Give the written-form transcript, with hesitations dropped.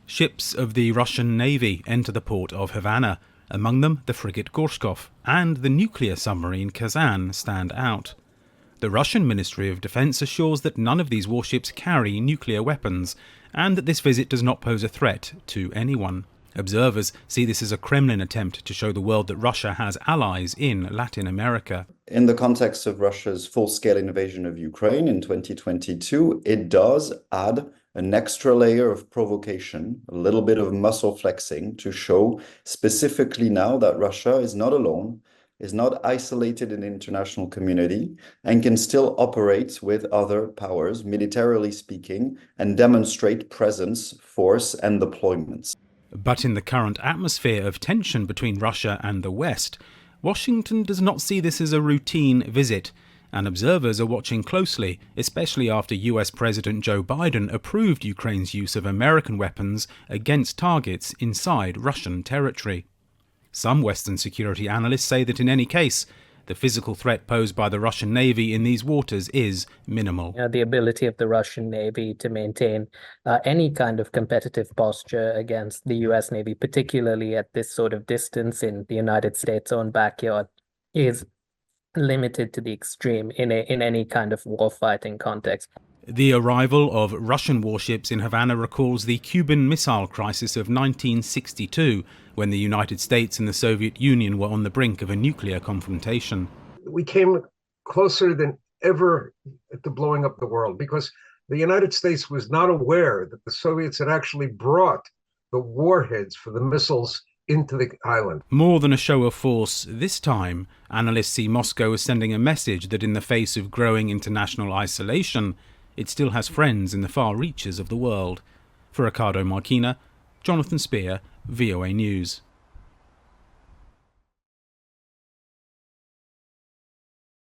Ships of the Russian Navy enter the port of Havana. Among them, the frigate Gorshkov and the nuclear submarine Kazan stand out. The Russian Ministry of Defense assures that none of these warships carry nuclear weapons, and that this visit does not pose a threat to anyone. Observers see this as a Kremlin attempt to show the world that Russia has allies in Latin America. In the context of Russia's full-scale invasion of Ukraine in 2022, it does add an extra layer of provocation, a little bit of muscle flexing to show specifically now that Russia is not alone, is not isolated in the international community, and can still operate with other powers, militarily speaking, and demonstrate presence, force, and deployments. But in the current atmosphere of tension between Russia and the West, Washington does not see this as a routine visit, and observers are watching closely, especially after US President Joe Biden approved Ukraine's use of American weapons against targets inside Russian territory. Some Western security analysts say that in any case, the physical threat posed by the Russian Navy in these waters is minimal. The ability of the Russian Navy to maintain any kind of competitive posture against the US Navy, particularly at this sort of distance in the United States' own backyard, is limited to the extreme in any kind of warfighting context. The arrival of Russian warships in Havana recalls the Cuban Missile Crisis of 1962, when the United States and the Soviet Union were on the brink of a nuclear confrontation. We came closer than ever to blowing up the world because the United States was not aware that the Soviets had actually brought the warheads for the missiles into the island. More than a show of force, this time, analysts see Moscow as sending a message that in the face of growing international isolation, it still has friends in the far reaches of the world. For Ricardo Marquina, Jonathan Spier, VOA News.